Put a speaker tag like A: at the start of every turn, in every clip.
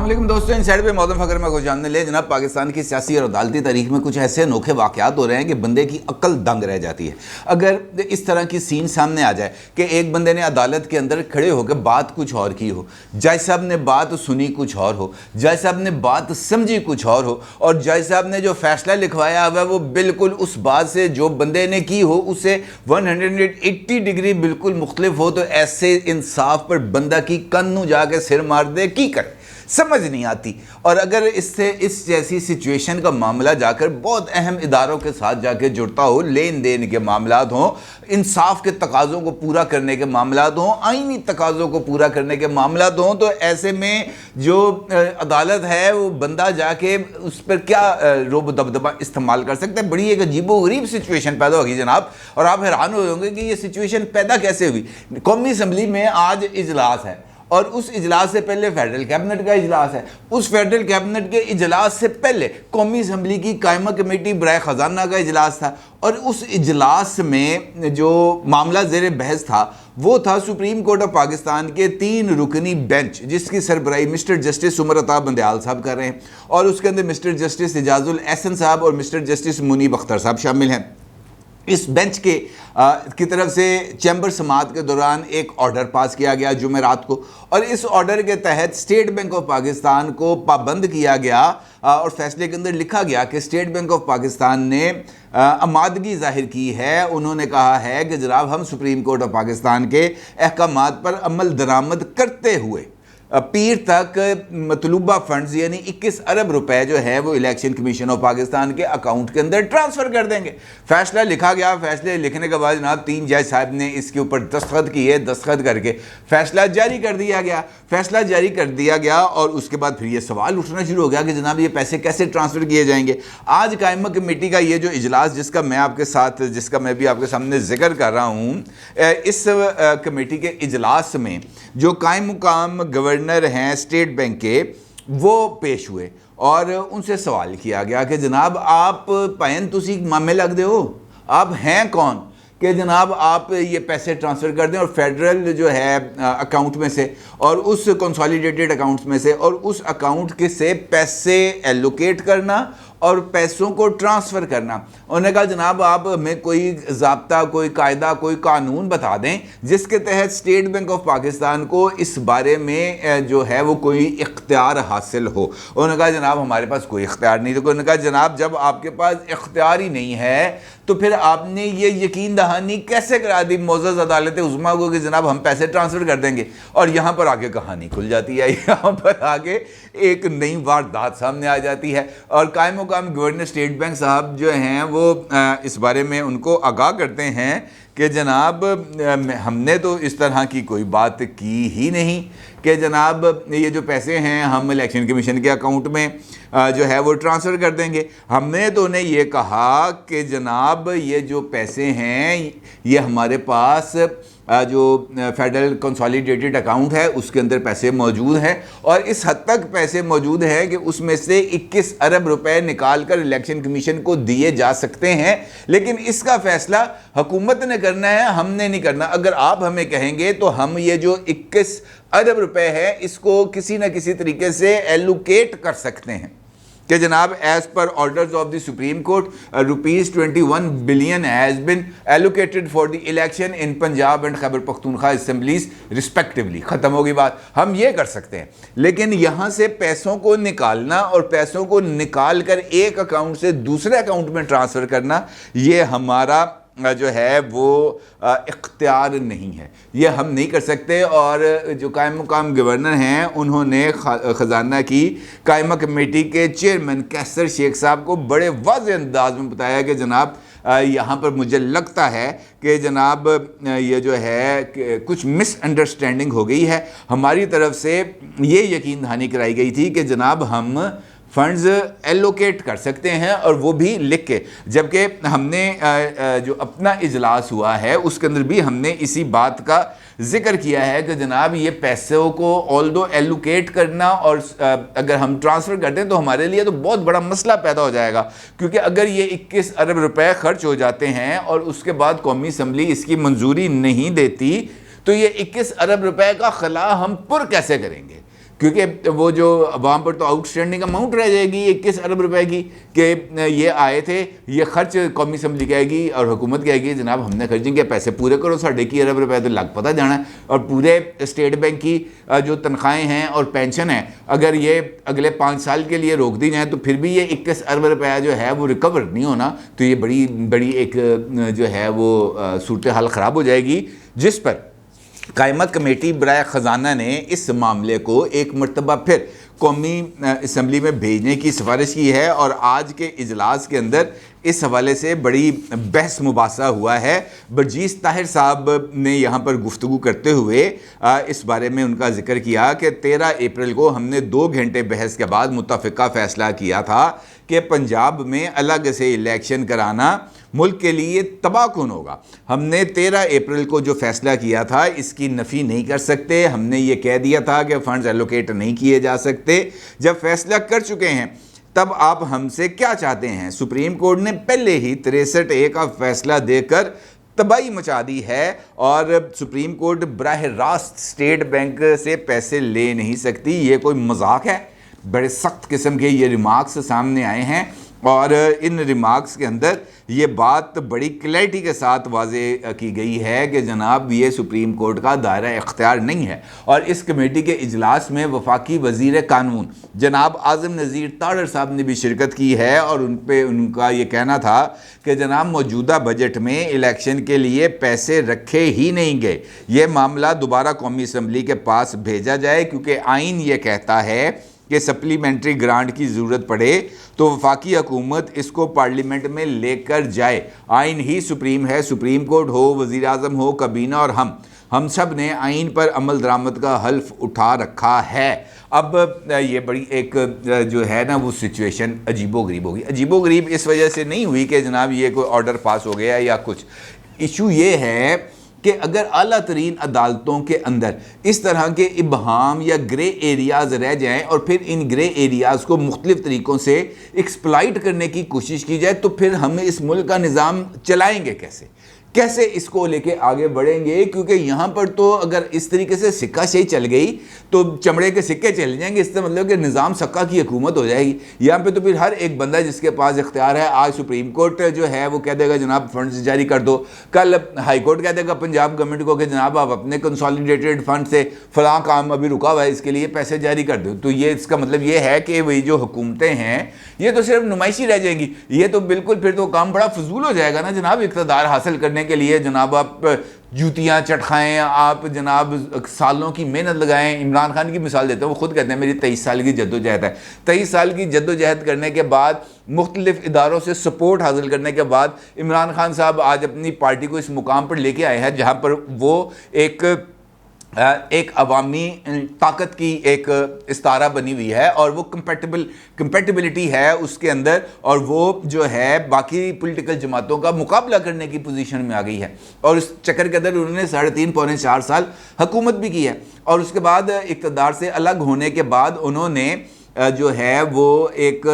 A: السلام علیکم دوستوں، ان سائڈ پہ موضوع فخر میں خوش آمدید لے جناب۔ پاکستان کی سیاسی اور عدالتی تاریخ میں کچھ ایسے انوکھے واقعات ہو رہے ہیں کہ بندے کی عقل دنگ رہ جاتی ہے۔ اگر اس طرح کی سین سامنے آ جائے کہ ایک بندے نے عدالت کے اندر کھڑے ہو کے بات کچھ اور کی ہو، جج صاحب نے بات سنی کچھ اور ہو، جج صاحب نے بات سمجھی کچھ اور ہو، اور جج صاحب نے جو فیصلہ لکھوایا ہوا ہے وہ بالکل اس بات سے جو بندے نے کی ہو اسے 180 ڈگری بالکل مختلف ہو، تو ایسے انصاف پر بندہ کی کنو جا کے سر مار دے کی کرے، سمجھ نہیں آتی۔ اور اگر اس جیسی سچویشن کا معاملہ جا کر بہت اہم اداروں کے ساتھ جا کے جڑتا ہو، لین دین کے معاملات ہوں، انصاف کے تقاضوں کو پورا کرنے کے معاملات ہوں، آئینی تقاضوں کو پورا کرنے کے معاملات ہوں، تو ایسے میں جو عدالت ہے وہ بندہ جا کے اس پر کیا روب و دبدبہ استعمال کر سکتا ہے۔ بڑی ایک عجیب و غریب سچویشن پیدا ہوگی جناب، اور آپ حیران ہو ہوں گے کہ یہ سچویشن پیدا کیسے ہوئی۔ قومی اسمبلی میں آج اجلاس ہے، اور اس اجلاس سے پہلے فیڈرل کیبنٹ کا اجلاس ہے۔ اس فیڈرل کیبنٹ کے اجلاس سے پہلے قومی اسمبلی کی قائمہ کمیٹی برائے خزانہ کا اجلاس تھا، اور اس اجلاس میں جو معاملہ زیر بحث تھا وہ تھا سپریم کورٹ آف پاکستان کے 3 رکنی بینچ، جس کی سربراہی مسٹر جسٹس عمر عطا بندیال صاحب کر رہے ہیں، اور اس کے اندر مسٹر جسٹس اعجاز الاحسن صاحب اور مسٹر جسٹس منیب اختر صاحب شامل ہیں۔ اس بینچ کی طرف سے چیمبر سماعت کے دوران ایک آرڈر پاس کیا گیا جمعرات کو، اور اس آرڈر کے تحت اسٹیٹ بینک آف پاکستان کو پابند کیا گیا، اور فیصلے کے اندر لکھا گیا کہ اسٹیٹ بینک آف پاکستان نے آمادگی ظاہر کی ہے۔ انہوں نے کہا ہے کہ جناب ہم سپریم کورٹ آف پاکستان کے احکامات پر عمل درآمد کرتے ہوئے پیر تک مطلوبہ فنڈز یعنی 21 ارب روپے جو ہے وہ الیکشن کمیشن آف پاکستان کے اکاؤنٹ کے اندر ٹرانسفر کر دیں گے۔ فیصلہ لکھا گیا، فیصلے لکھنے کے بعد جناب 3 جج صاحب نے اس کے اوپر دستخط کیے، دستخط کر کے فیصلہ جاری کر دیا گیا۔ فیصلہ جاری کر دیا گیا، اور اس کے بعد پھر یہ سوال اٹھنا شروع ہو گیا کہ جناب یہ پیسے کیسے ٹرانسفر کیے جائیں گے۔ آج قائمہ کمیٹی کا یہ جو اجلاس جس کا میں بھی آپ کے سامنے ذکر کر رہا ہوں، اس کمیٹی کے اجلاس میں جو قائم مقام گورنر ہیں اسٹیٹ بینک کے وہ پیش ہوئے، اور ان سے سوال کیا گیا کہ جناب آپ پائن تسی مامے لگ دے ہو، آپ ہیں کون کہ جناب آپ یہ پیسے ٹرانسفر کر دیں، اور فیڈرل جو ہے اکاؤنٹ میں سے اور اس کنسالیڈیٹڈ اکاؤنٹس میں سے اور اس اکاؤنٹ کے سے پیسے ایلوکیٹ کرنا اور پیسوں کو ٹرانسفر کرنا۔ انہوں نے کہا جناب آپ ہمیں کوئی ضابطہ، کوئی قاعدہ، کوئی قانون بتا دیں جس کے تحت اسٹیٹ بینک آف پاکستان کو اس بارے میں جو ہے وہ کوئی اختیار حاصل ہو۔ انہوں نے کہا جناب ہمارے پاس کوئی اختیار نہیں۔ تو انہوں نے کہا جناب جب آپ کے پاس اختیار ہی نہیں ہے تو پھر آپ نے یہ یقین دہانی کیسے کرا دی معزز عدالت عظمیٰ کو کہ جناب ہم پیسے ٹرانسفر کر دیں گے؟ اور یہاں پر آگے کہانی کھل جاتی ہے، یہاں پر آگے ایک نئی واردات سامنے آ جاتی ہے، اور قائم مقام گورنر اسٹیٹ بینک صاحب جو ہیں وہ اس بارے میں ان کو آگاہ کرتے ہیں کہ جناب ہم نے تو اس طرح کی کوئی بات کی ہی نہیں کہ جناب یہ جو پیسے ہیں ہم الیکشن کمیشن کے اکاؤنٹ میں جو ہے وہ ٹرانسفر کر دیں گے۔ ہم نے تو انہیں یہ کہا کہ جناب یہ جو پیسے ہیں یہ ہمارے پاس جو فیڈرل کنسالیڈیٹڈ اکاؤنٹ ہے اس کے اندر پیسے موجود ہیں، اور اس حد تک پیسے موجود ہیں کہ اس میں سے 21 ارب روپے نکال کر الیکشن کمیشن کو دیے جا سکتے ہیں، لیکن اس کا فیصلہ حکومت نے کرنا ہے، ہم نے نہیں کرنا۔ اگر آپ ہمیں کہیں گے تو ہم یہ جو 21 ارب روپے ہے اس کو کسی نہ کسی طریقے سے ایلوکیٹ کر سکتے ہیں کہ جناب as per orders of the supreme court ₹21 billion has been allocated for the election in Punjab and Khyber Pakhtunkhwa assemblies respectively. ختم ہوگی بات، ہم یہ کر سکتے ہیں، لیکن یہاں سے پیسوں کو نکالنا اور پیسوں کو نکال کر ایک اکاؤنٹ سے دوسرے اکاؤنٹ میں ٹرانسفر کرنا یہ ہمارا جو ہے وہ اختیار نہیں ہے، یہ ہم نہیں کر سکتے۔ اور جو قائم مقام گورنر ہیں انہوں نے خزانہ کی قائمہ کمیٹی کے چیئرمین کیسر شیخ صاحب کو بڑے واضح انداز میں بتایا کہ جناب یہاں پر مجھے لگتا ہے کہ جناب یہ جو ہے کچھ مس انڈرسٹینڈنگ ہو گئی ہے، ہماری طرف سے یہ یقین دہانی کرائی گئی تھی کہ جناب ہم فنڈز ایلوکیٹ کر سکتے ہیں، اور وہ بھی لکھ کے، جبکہ ہم نے جو اپنا اجلاس ہوا ہے اس کے اندر بھی ہم نے اسی بات کا ذکر کیا ہے کہ جناب یہ پیسوں کو آلدو ایلوکیٹ کرنا اور اگر ہم ٹرانسفر کر دیں تو ہمارے لیے تو بہت بڑا مسئلہ پیدا ہو جائے گا، کیونکہ اگر یہ 21 ارب روپے خرچ ہو جاتے ہیں اور اس کے بعد قومی اسمبلی اس کی منظوری نہیں دیتی تو یہ 21 ارب روپے کا خلا ہم پر کیسے کریں گے؟ کیونکہ وہ جو عوام پر تو آؤٹ اسٹینڈنگ اماؤنٹ رہ جائے گی 21 ارب روپے کی کہ یہ آئے تھے، یہ خرچ قومی اسمبلی کہے گی اور حکومت کہے گی جناب ہم نے خرچیں کیا، پیسے پورے کرو، 21.5 ارب روپے تو لگ پتہ جانا ہے۔ اور پورے اسٹیٹ بینک کی جو تنخواہیں ہیں اور پینشن ہے اگر یہ اگلے 5 سال کے لیے روک دی جائیں تو پھر بھی یہ 21 ارب روپے جو ہے وہ ریکور نہیں ہونا، تو یہ بڑی ایک جو ہے وہ صورتحال خراب ہو جائے گی، جس پر قائمہ کمیٹی برائے خزانہ نے اس معاملے کو ایک مرتبہ پھر قومی اسمبلی میں بھیجنے کی سفارش کی ہے، اور آج کے اجلاس کے اندر اس حوالے سے بڑی بحث مباحثہ ہوا ہے۔ برجیس طاہر صاحب نے یہاں پر گفتگو کرتے ہوئے اس بارے میں ان کا ذکر کیا کہ 13 اپریل کو ہم نے 2 گھنٹے بحث کے بعد متفقہ فیصلہ کیا تھا کہ پنجاب میں الگ سے الیکشن کرانا ملک کے لیے تباہ کن ہوگا۔ ہم نے 13 اپریل کو جو فیصلہ کیا تھا اس کی نفی نہیں کر سکتے، ہم نے یہ کہہ دیا تھا کہ فنڈز ایلوکیٹ نہیں کیے جا سکتے۔ جب فیصلہ کر چکے ہیں تب آپ ہم سے کیا چاہتے ہیں؟ سپریم کورٹ نے پہلے ہی 63A کا فیصلہ دے کر تباہی مچا دی ہے، اور سپریم کورٹ براہ راست اسٹیٹ بینک سے پیسے لے نہیں سکتی۔ یہ کوئی مذاق ہے؟ بڑے سخت قسم کے یہ ریمارکس سامنے آئے ہیں، اور ان ریمارکس کے اندر یہ بات بڑی کلیئرٹی کے ساتھ واضح کی گئی ہے کہ جناب یہ سپریم کورٹ کا دائرہ اختیار نہیں ہے۔ اور اس کمیٹی کے اجلاس میں وفاقی وزیر قانون جناب اعظم نذیر تاڑر صاحب نے بھی شرکت کی ہے، اور ان کا یہ کہنا تھا کہ جناب موجودہ بجٹ میں الیکشن کے لیے پیسے رکھے ہی نہیں گئے، یہ معاملہ دوبارہ قومی اسمبلی کے پاس بھیجا جائے، کیونکہ آئین یہ کہتا ہے کہ سپلیمنٹری گرانٹ کی ضرورت پڑے تو وفاقی حکومت اس کو پارلیمنٹ میں لے کر جائے۔ آئین ہی سپریم ہے، سپریم کورٹ ہو، وزیر اعظم ہو، کابینہ اور ہم سب نے آئین پر عمل درآمد کا حلف اٹھا رکھا ہے۔ اب یہ بڑی ایک جو ہے نا وہ سچویشن عجیب و غریب ہوگی۔ عجیب و غریب اس وجہ سے نہیں ہوئی کہ جناب یہ کوئی آرڈر پاس ہو گیا یا کچھ، ایشو یہ ہے کہ اگر اعلیٰ ترین عدالتوں کے اندر اس طرح کے ابہام یا گرے ایریاز رہ جائیں اور پھر ان گرے ایریاز کو مختلف طریقوں سے ایکسپلائٹ کرنے کی کوشش کی جائے تو پھر ہم اس ملک کا نظام چلائیں گے کیسے اس کو لے کے آگے بڑھیں گے؟ کیونکہ یہاں پر تو اگر اس طریقے سے سکہ شاہی چل گئی تو چمڑے کے سکے چل جائیں گے، اس سے مطلب کہ نظام سکہ کی حکومت ہو جائے گی۔ یہاں پہ تو پھر ہر ایک بندہ جس کے پاس اختیار ہے، آج سپریم کورٹ جو ہے وہ کہہ دے گا جناب فنڈز جاری کر دو، کل ہائی کورٹ کہہ دے گا پنجاب گورنمنٹ کو کہ جناب آپ اپنے کنسالیڈیٹڈ فنڈ سے فلاں کام ابھی رکا ہوا ہے اس کے لیے پیسے جاری کر دو۔ تو یہ اس کا مطلب یہ ہے کہ وہی جو حکومتیں ہیں یہ تو صرف نمائشی رہ جائیں گی، یہ تو بالکل پھر تو کام بڑا فضول ہو جائے گا نا جناب۔ اقتدار حاصل کرنے کے لیے جناب آپ جوتیاں چٹکھائیں، آپ جناب سالوں کی محنت لگائیں۔ عمران خان کی مثال دیتا ہوں، وہ خود کہتے ہیں میری 23 سال کی جدوجہد ہے۔ 23 سال کی جدوجہد کرنے کے بعد، مختلف اداروں سے سپورٹ حاصل کرنے کے بعد عمران خان صاحب آج اپنی پارٹی کو اس مقام پر لے کے آئے ہیں جہاں پر وہ ایک عوامی طاقت کی ایک استعارہ بنی ہوئی ہے، اور وہ کمپیٹیبلٹی ہے اس کے اندر، اور وہ جو ہے باقی پولیٹیکل جماعتوں کا مقابلہ کرنے کی پوزیشن میں آ گئی ہے۔ اور اس چکر کے اندر انہوں نے 3.5 پونے 4 سال حکومت بھی کی ہے، اور اس کے بعد اقتدار سے الگ ہونے کے بعد انہوں نے جو ہے وہ ایک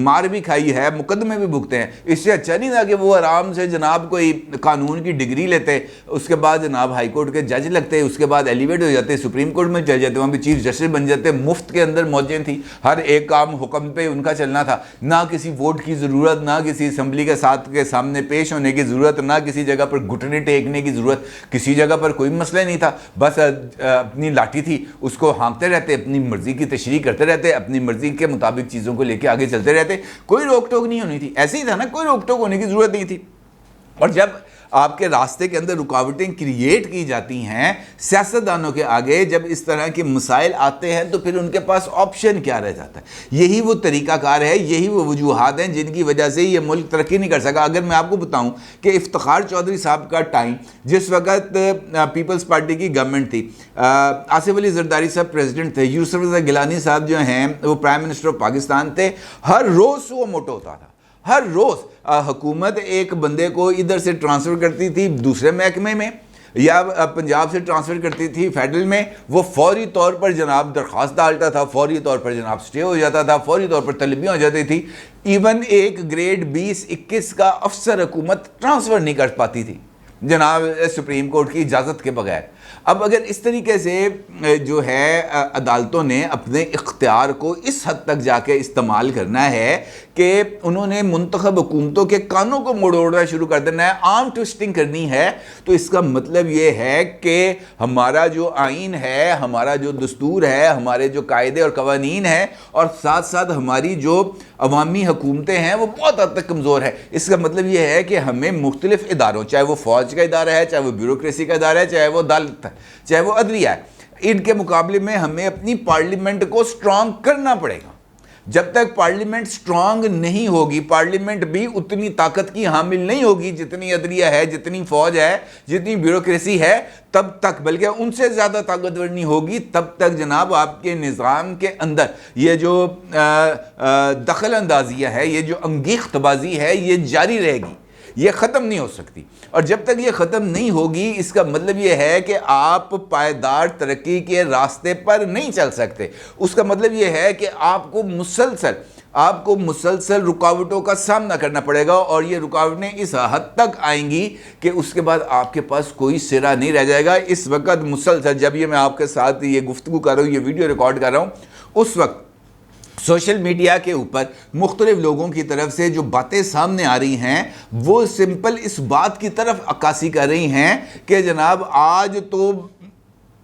A: مار بھی کھائی ہے، مقدمے بھی بھگتے ہیں۔ اس سے اچھا نہیں تھا کہ وہ آرام سے جناب کوئی قانون کی ڈگری لیتے، اس کے بعد جناب ہائی کورٹ کے جج لگتے، اس کے بعد ایلیویٹ ہو جاتے، سپریم کورٹ میں چل جاتے، وہاں پہ چیف جسٹس بن جاتے، مفت کے اندر موجیں تھی، ہر ایک کام حکم پہ ان کا چلنا تھا، نہ کسی ووٹ کی ضرورت، نہ کسی اسمبلی کے سامنے پیش ہونے کی ضرورت، نہ کسی جگہ پر گھٹنے ٹیکنے کی ضرورت، کسی جگہ پر کوئی مسئلہ نہیں تھا، بس اپنی لاٹھی تھی اس کو ہانکتے رہتے، اپنی مرضی کی تشریح کرتے رہتے، اپنی مرضی کے مطابق چیزوں کو لے کے آگے چلتے رہتے، کوئی روک ٹوک نہیں ہونی تھی۔ ایسے ہی تھا نا، کوئی روک ٹوک ہونے کی ضرورت نہیں تھی۔ اور جب آپ کے راستے کے اندر رکاوٹیں کریٹ کی جاتی ہیں سیاستدانوں کے آگے، جب اس طرح کے مسائل آتے ہیں تو پھر ان کے پاس آپشن کیا رہ جاتا ہے؟ یہی وہ طریقہ کار ہے، یہی وہ وجوہات ہیں جن کی وجہ سے یہ ملک ترقی نہیں کر سکا۔ اگر میں آپ کو بتاؤں کہ افتخار چودھری صاحب کا ٹائم، جس وقت پیپلز پارٹی کی گورنمنٹ تھی، آصف علی زرداری صاحب پریزیڈنٹ تھے، یوسف رضا گیلانی صاحب جو ہیں وہ پرائم منسٹر آف پاکستان تھے، ہر روز وہ موٹا ہوتا تھا، ہر روز حکومت ایک بندے کو ادھر سے ٹرانسفر کرتی تھی دوسرے محکمے میں، یا پنجاب سے ٹرانسفر کرتی تھی فیڈرل میں، وہ فوری طور پر جناب درخواست ڈالتا تھا، فوری طور پر جناب سٹے ہو جاتا تھا، فوری طور پر طلبیاں ہو جاتی تھی۔ ایون ایک گریڈ 20-21 کا افسر حکومت ٹرانسفر نہیں کر پاتی تھی جناب سپریم کورٹ کی اجازت کے بغیر۔ اب اگر اس طریقے سے جو ہے عدالتوں نے اپنے اختیار کو اس حد تک جا کے استعمال کرنا ہے کہ انہوں نے منتخب حکومتوں کے کانوں کو موڑنا شروع کر دینا ہے، آرم ٹوسٹنگ کرنی ہے، تو اس کا مطلب یہ ہے کہ ہمارا جو آئین ہے، ہمارا جو دستور ہے، ہمارے جو قاعدے اور قوانین ہیں، اور ساتھ ساتھ ہماری جو عوامی حکومتیں ہیں وہ بہت حد تک کمزور ہے۔ اس کا مطلب یہ ہے کہ ہمیں مختلف اداروں، چاہے وہ فوج کا ادارہ ہے، چاہے وہ بیوروکریسی کا ادارہ ہے، چاہے وہ عدالت ہے، چاہے وہ عدلیہ ہے، ان کے مقابلے میں ہمیں اپنی پارلیمنٹ کو سٹرونگ کرنا پڑے گا۔ جب تک پارلیمنٹ سٹرونگ نہیں ہوگی، پارلیمنٹ بھی اتنی طاقت کی حامل نہیں ہوگی جتنی عدلیہ ہے، جتنی فوج ہے، جتنی بیوروکریسی ہے، تب تک، بلکہ ان سے زیادہ طاقتور نہیں ہوگی، تب تک جناب آپ کے نظام کے اندر یہ جو دخل اندازیہ ہے، یہ جو انگیخت بازی ہے، یہ جاری رہے گی، یہ ختم نہیں ہو سکتی۔ اور جب تک یہ ختم نہیں ہوگی، اس کا مطلب یہ ہے کہ آپ پائیدار ترقی کے راستے پر نہیں چل سکتے۔ اس کا مطلب یہ ہے کہ آپ کو مسلسل رکاوٹوں کا سامنا کرنا پڑے گا، اور یہ رکاوٹیں اس حد تک آئیں گی کہ اس کے بعد آپ کے پاس کوئی سرا نہیں رہ جائے گا۔ اس وقت مسلسل جب یہ میں آپ کے ساتھ یہ گفتگو کر رہا ہوں، یہ ویڈیو ریکارڈ کر رہا ہوں، اس وقت سوشل میڈیا کے اوپر مختلف لوگوں کی طرف سے جو باتیں سامنے آ رہی ہیں، وہ سمپل اس بات کی طرف عکاسی کر رہی ہیں کہ جناب آج تو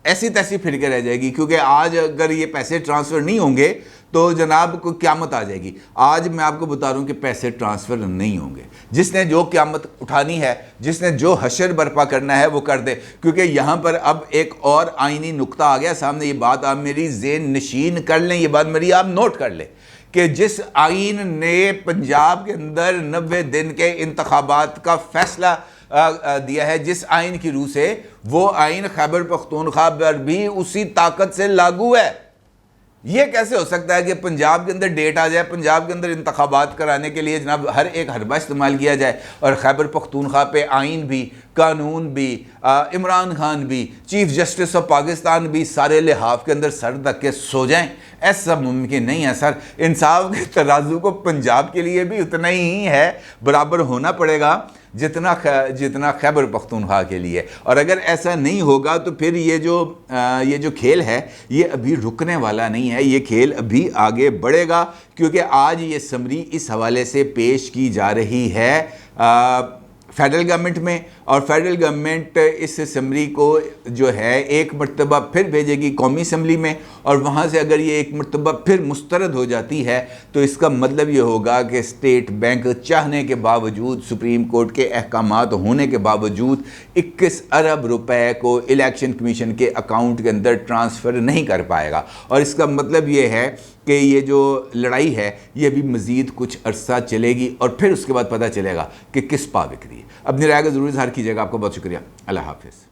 A: ایسی تیسی پھر کے رہ جائے گی، کیونکہ آج اگر یہ پیسے ٹرانسفر نہیں ہوں گے تو جناب کو قیامت آ جائے گی۔ آج میں آپ کو بتا رہا ہوں کہ پیسے ٹرانسفر نہیں ہوں گے۔ جس نے جو قیامت اٹھانی ہے، جس نے جو حشر برپا کرنا ہے، وہ کر دے، کیونکہ یہاں پر اب ایک اور آئینی نقطہ آ گیا سامنے۔ یہ بات آپ میری ذہن نشین کر لیں، یہ بات میری آپ نوٹ کر لیں کہ جس آئین نے پنجاب کے اندر 90 دن کے انتخابات کا فیصلہ دیا ہے، جس آئین کی روح سے، وہ آئین خیبر پختونخوا پر بھی اسی طاقت سے لاگو ہے۔ یہ کیسے ہو سکتا ہے کہ پنجاب کے اندر ڈیٹ آ جائے، پنجاب کے اندر انتخابات کرانے کے لیے جناب ہر ایک حربہ استعمال کیا جائے، اور خیبر پختونخوا پہ آئین بھی، قانون بھی، عمران خان بھی، چیف جسٹس آف پاکستان بھی سارے لحاف کے اندر سر رکھ کے سو جائیں؟ ایسا ممکن نہیں ہے سر۔ انصاف کے ترازو کو پنجاب کے لیے بھی اتنا ہی ہے، برابر ہونا پڑے گا جتنا خیبر پختونخوا کے لیے۔ اور اگر ایسا نہیں ہوگا تو پھر یہ جو کھیل ہے، یہ ابھی رکنے والا نہیں ہے، یہ کھیل ابھی آگے بڑھے گا، کیونکہ آج یہ سمری اس حوالے سے پیش کی جا رہی ہے فیڈرل گورنمنٹ میں، اور فیڈرل گورنمنٹ اس اسمبلی کو جو ہے ایک مرتبہ پھر بھیجے گی قومی اسمبلی میں، اور وہاں سے اگر یہ ایک مرتبہ پھر مسترد ہو جاتی ہے تو اس کا مطلب یہ ہوگا کہ اسٹیٹ بینک چاہنے کے باوجود، سپریم کورٹ کے احکامات ہونے کے باوجود 21 ارب روپے کو الیکشن کمیشن کے اکاؤنٹ کے اندر ٹرانسفر نہیں کر پائے گا۔ اور اس کا مطلب یہ ہے کہ یہ جو لڑائی ہے یہ بھی مزید کچھ عرصہ چلے گی، اور پھر اس کے بعد پتہ چلے گا کہ کس پا بک رہی ہے۔ اپنی رائے کا ضرور اظہار کیجیے گا۔ آپ کو بہت شکریہ۔ اللہ حافظ۔